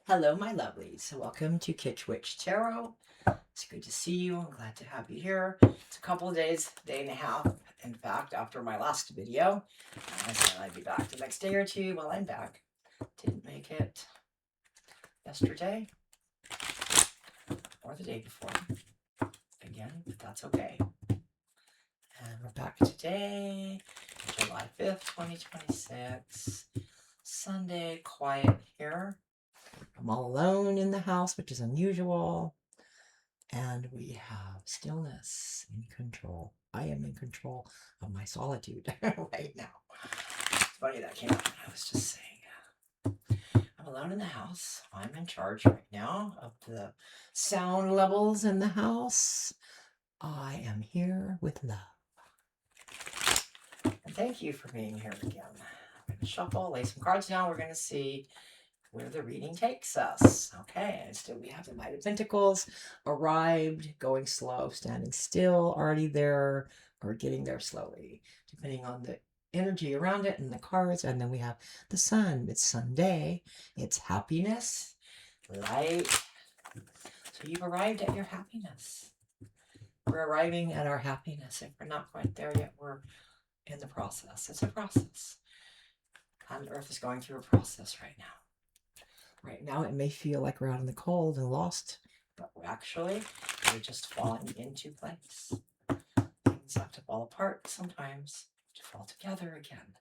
Hello, my lovelies. Welcome to Kitsch Witch Tarot. It's good to see you. I'm glad to have you here. It's a couple of days, day and a half, in fact, after my last video. I said I'd be back the next day or two. Well, I'm back. Didn't make it yesterday or the day before. Again, but that's okay. And we're back today, July 5th, 2026. Sunday, quiet here. I'm all alone in the house, which is unusual. And we have stillness in control. I am in control of my solitude right now. It's funny that came up when I was just saying. I'm alone in the house. I'm in charge right now of the sound levels in the house. I am here with love. And thank you for being here again. I'm going to shuffle, lay some cards down. We're going to see where the reading takes us. Okay, and still we have the Knight of Pentacles, arrived, going slow, standing still, already there, or getting there slowly, depending on the energy around it and the cards. And then we have the Sun. It's Sunday. It's happiness, light. So you've arrived at your happiness. We're arriving at our happiness. If we're not quite there yet, we're in the process. It's a process. And Earth is going through a process right now. Right now, it may feel like we're out in the cold and lost, but we're just falling into place. Things have to fall apart sometimes to fall together again.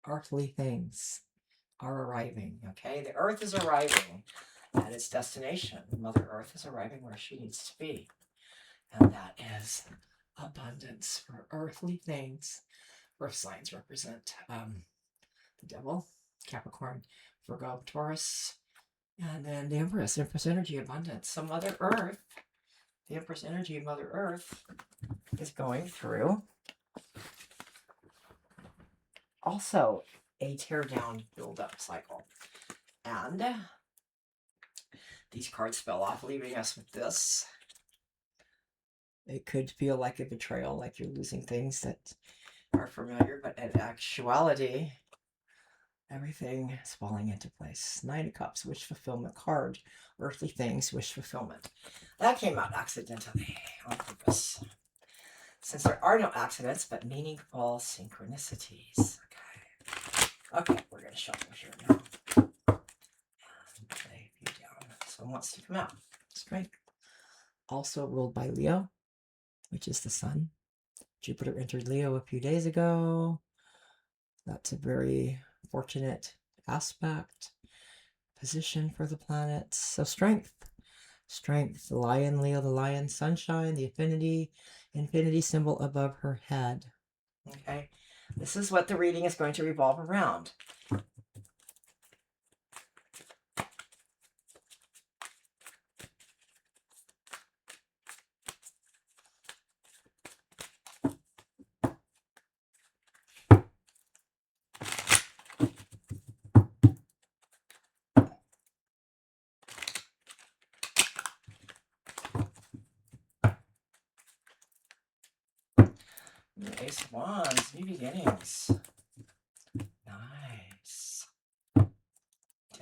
Earthly things are arriving, okay? The Earth is arriving at its destination. Mother Earth is arriving where she needs to be. And that is abundance for earthly things. Earth signs represent the devil, Capricorn, Virgo, Taurus, and then the Empress energy, abundance. So Mother Earth, the Empress energy of Mother Earth is going through also a tear down, build up cycle. And these cards fell off, leaving us with this. It could feel like a betrayal, like you're losing things that are familiar, but in actuality, everything is falling into place. Nine of Cups, wish fulfillment card. Earthly things, wish fulfillment. That came out accidentally, on purpose. Since there are no accidents, but meaningful synchronicities. Okay, we're going to shuffle here now. And lay you down. So what's to come out? Strength. Also ruled by Leo, which is the sun. Jupiter entered Leo a few days ago. That's a very fortunate aspect, position for the planets. So strength, the lion, Leo, the lion, sunshine, the infinity symbol above her head. Okay, this is what the reading is going to revolve around. The Ace of Wands, new beginnings. Nice. 10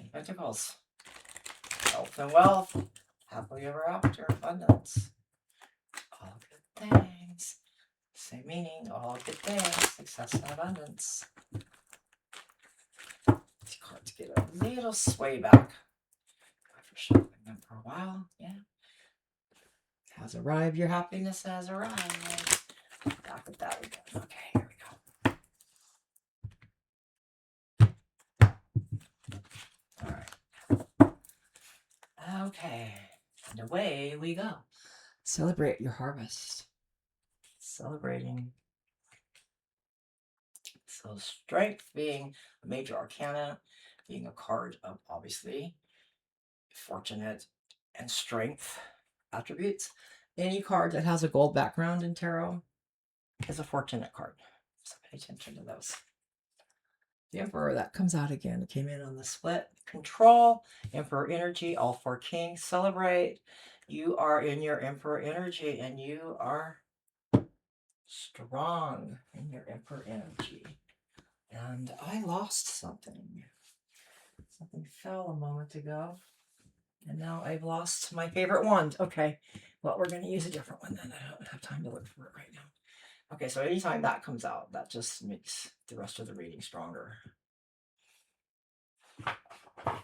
of Pentacles. Health and wealth. Happily ever after. Abundance. All good things. Same meaning. All good things. Success and abundance. These cards get a little sway back. After shuffling them for a while. Yeah. Has arrived. Your happiness has arrived. Back with that again. Okay, here we go. All right. Okay. And away we go. Celebrate your harvest. Celebrating. So strength being a major arcana, being a card of obviously fortunate and strength attributes. Any card that has a gold background in tarot is a fortunate card. So pay attention to those. The Emperor, that comes out again. It came in on the split. Control, Emperor energy, all four kings. Celebrate. You are in your Emperor energy and you are strong in your Emperor energy. And I lost something. Something fell a moment ago. And now I've lost my favorite wand. Okay, well, we're going to use a different one then. I don't have time to look for it right now. Okay, so anytime that comes out, that just makes the rest of the reading stronger.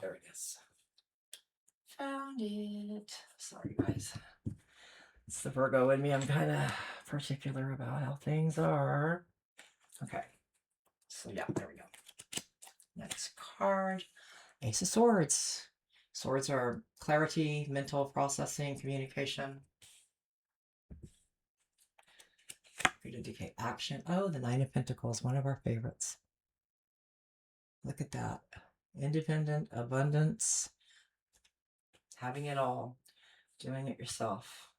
There it is. Found it. Sorry, guys. It's the Virgo in me. I'm kind of particular about how things are. Okay, so yeah, there we go. Next card. Ace of Swords. Swords are clarity, mental processing, communication. To indicate action. Oh, the Nine of Pentacles, one of our favorites. Look at that. Independent, abundance, having it all, doing it yourself.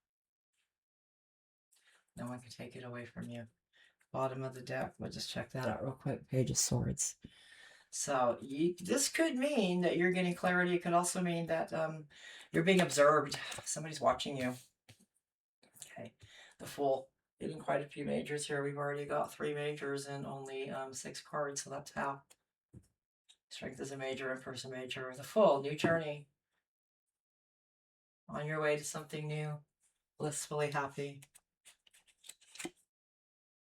No one can take it away from you. Bottom of the deck, we'll just check that out real quick. Page of Swords. So this could mean that you're getting clarity. It could also mean that you're being observed. Somebody's watching you. Okay. The Fool. Getting quite a few majors here. We've already got 3 majors and only 6 cards, so that's half. Strength is a major, Empress a major. The Fool. New journey. On your way to something new. Blissfully happy.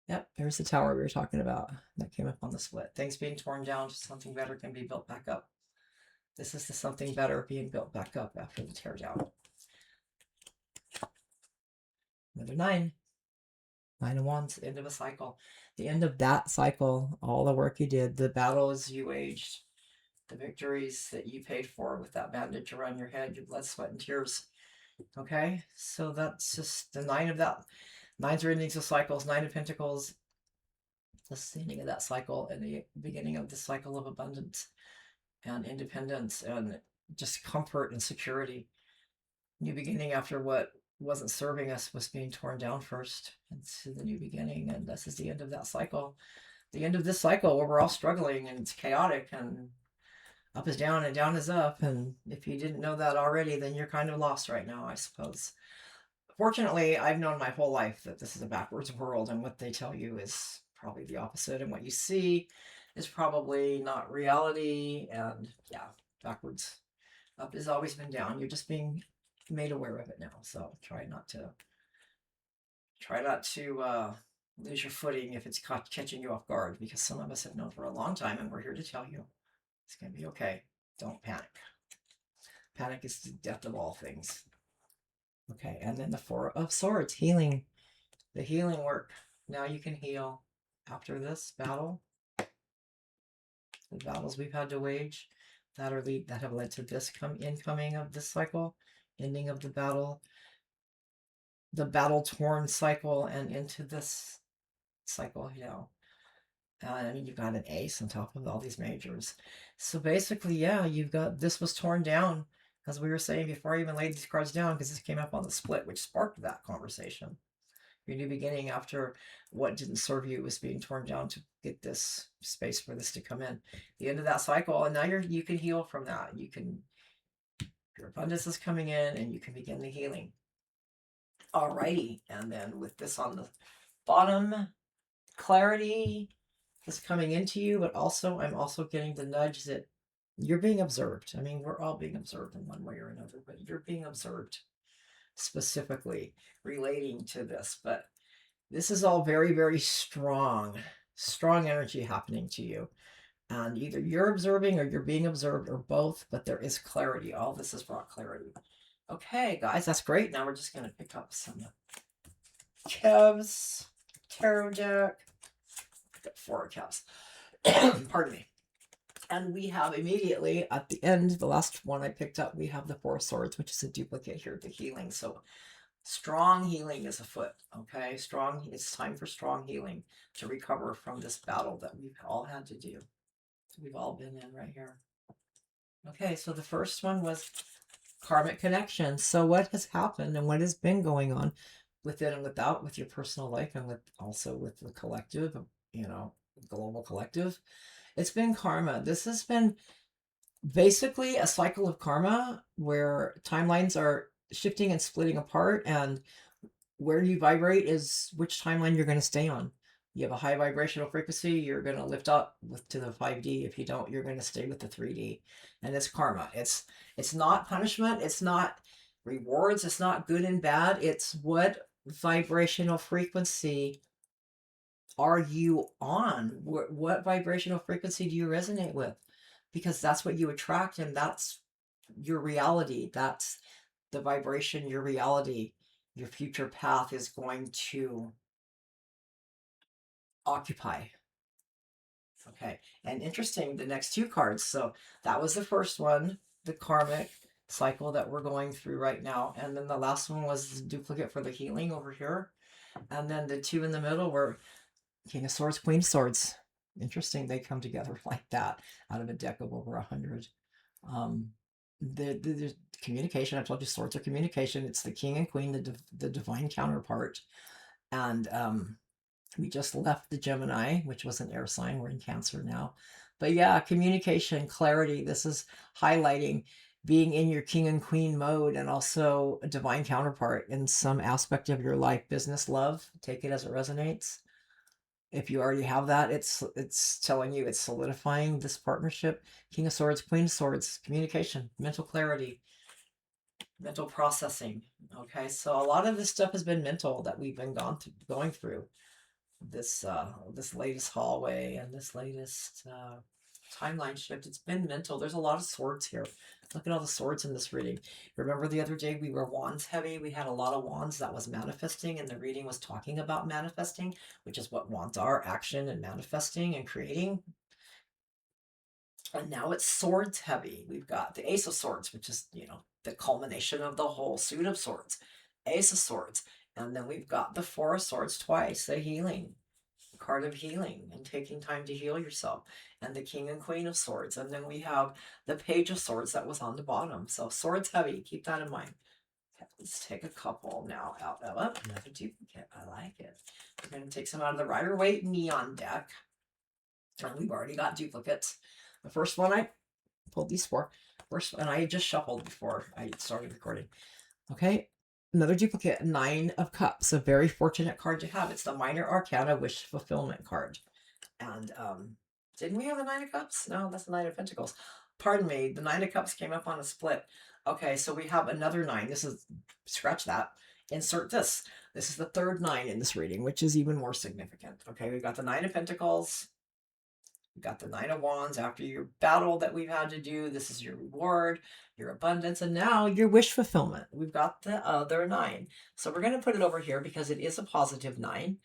Yep, there's the tower we were talking about. That came up on the split. Things being torn down, something better can be built back up. This is the something better being built back up after the tear down. Another 9. 9 of Wands, end of a cycle. The end of that cycle, all the work you did, the battles you waged, the victories that you paid for with that bandage around your head, your blood, sweat, and tears. Okay, so that's just the 9 of that. 9s are endings of cycles. 9 of Pentacles. This is the ending of that cycle and the beginning of the cycle of abundance and independence and just comfort and security. New beginning after what wasn't serving us was being torn down first. It's the new beginning, and this is the end of that cycle. The end of this cycle where we're all struggling and it's chaotic and up is down and down is up. And if you didn't know that already, then you're kind of lost right now, I suppose. Fortunately, I've known my whole life that this is a backwards world, and what they tell you is probably the opposite, and what you see is probably not reality. And yeah, backwards. Up has always been down. You're just being made aware of it now. So try not to lose your footing if it's catching you off guard, because some of us have known for a long time, and we're here to tell you it's going to be okay. Don't panic. Panic is the death of all things. Okay, and then the 4 of Swords, healing. The healing work. Now you can heal after this battle. The battles we've had to wage that have led to this incoming of this cycle, ending of the battle torn cycle, and into this cycle, I mean, you've got an ace on top of all these majors. So basically, yeah, you've got, this was torn down, as we were saying before I even laid these cards down, because this came up on the split, which sparked that conversation. Your new beginning after what didn't serve you was being torn down to get this space for this to come in. The end of that cycle, and now you can heal from that. Your abundance is coming in, and you can begin the healing. Alrighty, and then with this on the bottom, clarity is coming into you, but also I'm also getting the nudge that you're being observed. I mean, we're all being observed in one way or another, but you're being observed specifically relating to this. But this is all very, very strong energy happening to you. And either you're observing or you're being observed, or both, but there is clarity. All this has brought clarity. Okay, guys, that's great. Now we're just going to pick up some Kev's tarot deck. Got 4 Kev's. Pardon me. And we have immediately at the end, the last one I picked up, we have the 4 Swords, which is a duplicate here, the healing. So strong healing is afoot. Okay, it's time for strong healing to recover from this battle that we've all had to do. We've all been in right here. Okay, so the first one was karmic connection. So what has happened and what has been going on within and without, with your personal life, and also with the collective, global collective? It's been karma. This has been basically a cycle of karma where timelines are shifting and splitting apart, and where you vibrate is which timeline you're going to stay on. You have a high vibrational frequency, you're going to lift up to the 5D. If you don't, you're going to stay with the 3D. And it's karma. It's not punishment. It's not rewards. It's not good and bad. It's what vibrational frequency are you on? What vibrational frequency do you resonate with? Because that's what you attract, and that's your reality. That's the vibration, your reality, your future path is going to occupy. Okay, and interesting, the next two cards. So that was the first one, the karmic cycle that we're going through right now. And then the last one was the duplicate for the healing over here. And then the two in the middle were King of Swords, Queen of Swords. Interesting, they come together like that out of a deck of over 100. The communication, I told you swords are communication. It's the king and queen, the divine counterpart. And we just left the Gemini, which was an air sign. We're in Cancer now. But yeah, communication, clarity. This is highlighting being in your king and queen mode, and also a divine counterpart in some aspect of your life. Business, love, take it as it resonates. If you already have that, it's telling you it's solidifying this partnership. King of Swords, Queen of Swords, communication, mental clarity, mental processing. Okay, so a lot of this stuff has been mental that we've been going through. This latest hallway and this latest timeline shift. It's been mental. There's a lot of swords here. Look at all the swords in this reading. Remember the other day we were wands heavy? We had a lot of wands that was manifesting, and the reading was talking about manifesting, which is what wands are, action and manifesting and creating. And now it's swords heavy. We've got the Ace of Swords, which is, the culmination of the whole suit of swords. Ace of Swords. And then we've got the Four of Swords twice, the healing card of healing and taking time to heal yourself, and the King and Queen of Swords. And then we have the Page of Swords that was on the bottom. So swords heavy, keep that in mind. Okay, let's take a couple now out of another duplicate. I like it. We're going to take some out of the Rider-Waite Neon deck. And we've already got duplicates. The first one I pulled these four. First, and I just shuffled before I started recording. Okay, another duplicate, Nine of Cups, a very fortunate card to have. It's the Minor Arcana Wish Fulfillment card. And didn't we have the Nine of Cups? No, that's the Nine of Pentacles. Pardon me, the Nine of Cups came up on a split. Okay, so we have another 9. This is, scratch that. Insert this. This is the third 9 in this reading, which is even more significant. Okay, we've got the 9 of Pentacles. We've got the 9 of Wands. After your battle that we've had to do, this is your reward, your abundance, and now your wish fulfillment. We've got the other 9. So we're going to put it over here because it is a positive 9.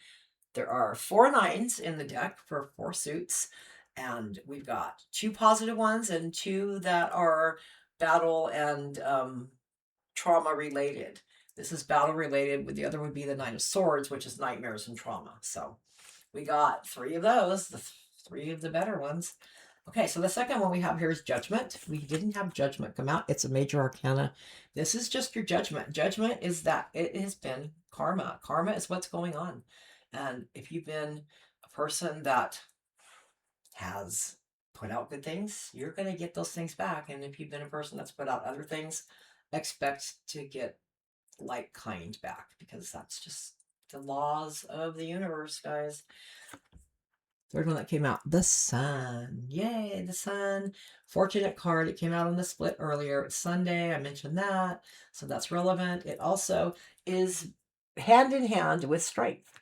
There are 4 9s in the deck for 4 suits, and we've got 2 positive ones and 2 that are battle and trauma related. This is battle related, with the other would be the 9 of Swords, which is nightmares and trauma. So we got 3 of those, the 3 of the better ones. Okay, so the second one we have here is Judgment. We didn't have Judgment come out. It's a major arcana. This is just your judgment. Judgment is that it has been karma. Karma is what's going on. And if you've been a person that has put out good things, you're going to get those things back. And if you've been a person that's put out other things, expect to get like kind back, because that's just the laws of the universe, guys. Third one that came out, the Sun. Yay, the Sun. Fortunate card. It came out on the split earlier. It's Sunday. I mentioned that. So that's relevant. It also is hand in hand with strength.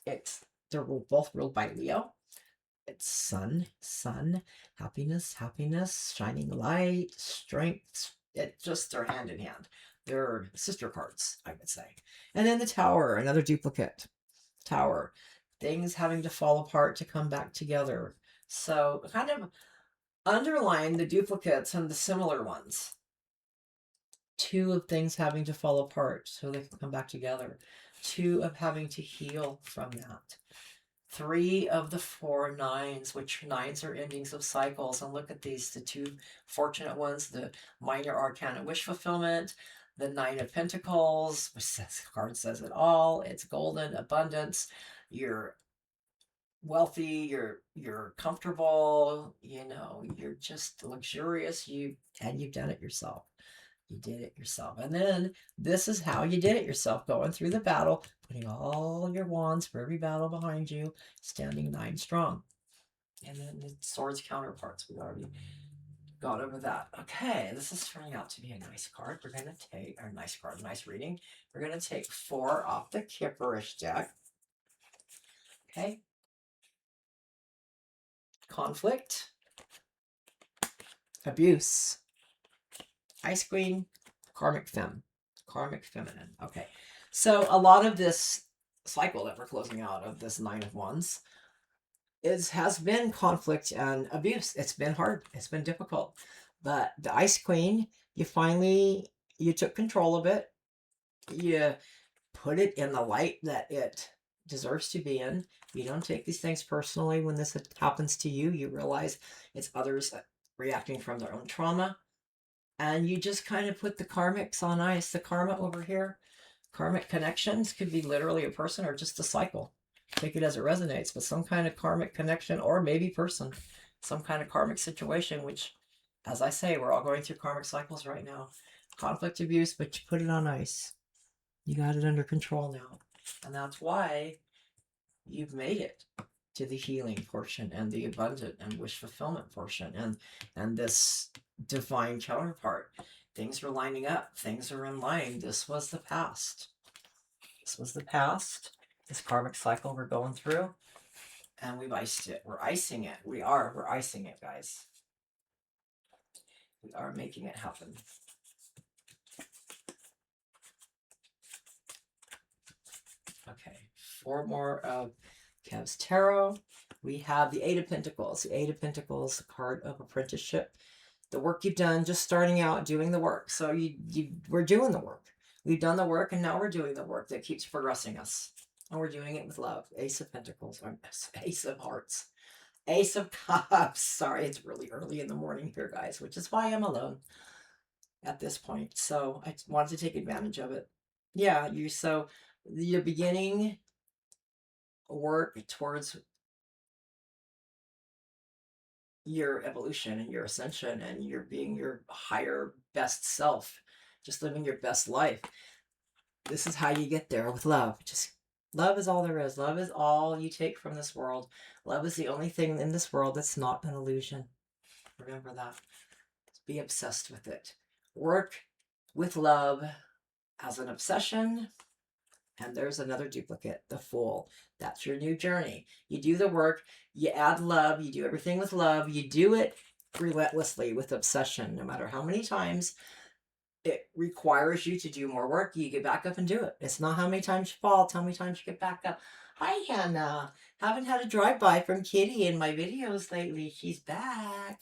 They're both ruled by Leo. It's sun, happiness, shining light, strength. They're hand in hand. They're sister cards, I would say. And then the Tower, another duplicate. Tower. Things having to fall apart to come back together. So kind of underline the duplicates and the similar ones. 2 of things having to fall apart so they can come back together. 2 of having to heal from that. 3 of the 4 9s, which 9s are endings of cycles. And look at these, the 2 fortunate ones, the Minor Arcana Wish Fulfillment, the 9 of Pentacles, which the card says it all. It's golden, abundance. You're wealthy, you're comfortable, you're just luxurious, you've done it yourself. You did it yourself. And then this is how you did it yourself, going through the battle, putting all your wands for every battle behind you, standing 9 strong. And then the swords counterparts. We already got over that. Okay, this is turning out to be a nice card. We're going to take our nice card, nice reading. We're going to take 4 off the Kipperish deck. Okay. Conflict. Abuse. Ice Queen. Karmic Femme. Karmic Feminine. Okay. So a lot of this cycle that we're closing out of this 9 of Wands has been conflict and abuse. It's been hard. It's been difficult. But the Ice Queen, you took control of it. You put it in the light that it deserves to be in. You don't take these things personally when this happens to you. You realize it's others reacting from their own trauma. And you just kind of put the karmics on ice. The karma over here, karmic connections could be literally a person or just a cycle. Take it as it resonates, but some kind of karmic connection or maybe person, some kind of karmic situation, which, as I say, we're all going through karmic cycles right now. Conflict, abuse, but you put it on ice. You got it under control now. And that's why you've made it to the healing portion and the abundant and wish fulfillment portion and this divine counterpart. Things are lining up. Things are in line. This was the past. This was the past. This karmic cycle we're going through. And we've iced it. We're icing it. We're icing it, guys. We are making it happen. Okay, 4 more of Kev's Tarot. We have the 8 of Pentacles. The 8 of Pentacles, the card of apprenticeship. The work you've done, just starting out, doing the work. So we're doing the work. We've done the work, and now we're doing the work that keeps progressing us. And we're doing it with love. Ace of Pentacles, or Ace of Hearts. Ace of Cups. Sorry, it's really early in the morning here, guys, which is why I'm alone at this point. So I wanted to take advantage of it. Yeah, you're beginning work towards your evolution and your ascension, and you're being your higher best self, just living your best life. This is how you get there, with love. Just love is all there is. Love is all you take from this world. Love is the only thing in this world that's not an illusion. Remember that. Be obsessed with it. Work with love as an obsession. And there's another duplicate, the Fool. That's your new journey. You do the work, you add love, you do everything with love, you do it relentlessly with obsession. No matter how many times it requires you to do more work, you get back up and do it. It's not how many times you fall, it's how many times you get back up. Hi, Hannah. Haven't had a drive-by from Kitty in my videos lately. She's back.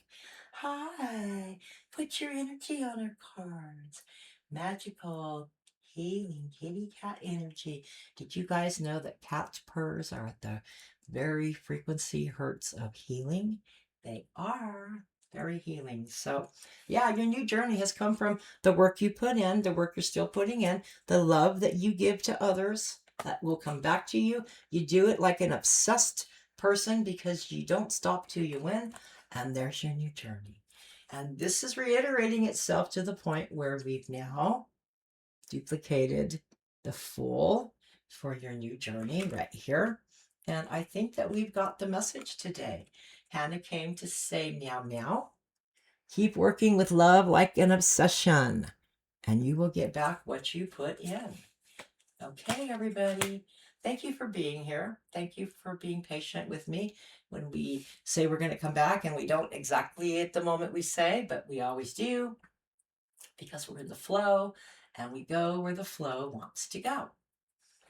Hi. Put your energy on her cards. Magical healing kitty cat energy. Did you guys know that cat's purrs are at the very frequency hertz of healing? They are very healing. So yeah, your new journey has come from the work you put in, the work you're still putting in, the love that you give to others that will come back to you. You do it like an obsessed person because you don't stop till you win. And there's your new journey. And this is reiterating itself to the point where we've now duplicated the Fool for your new journey right here. And I think that we've got the message today. Hannah came to say meow meow. Keep working with love like an obsession, and you will get back what you put in. Okay, everybody. Thank you for being here. Thank you for being patient with me when we say we're going to come back, and we don't exactly at the moment we say, but we always do, because we're in the flow, and we go where the flow wants to go.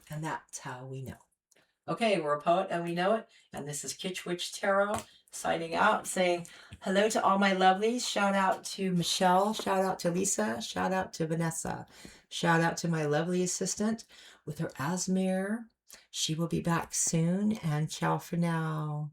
And that's how we know. Okay, we're a poet and we know it. And this is Kitsch Witch Tarot signing out, saying hello to all my lovelies. Shout out to Michelle. Shout out to Lisa. Shout out to Vanessa. Shout out to my lovely assistant with her Asmir. She will be back soon. And ciao for now.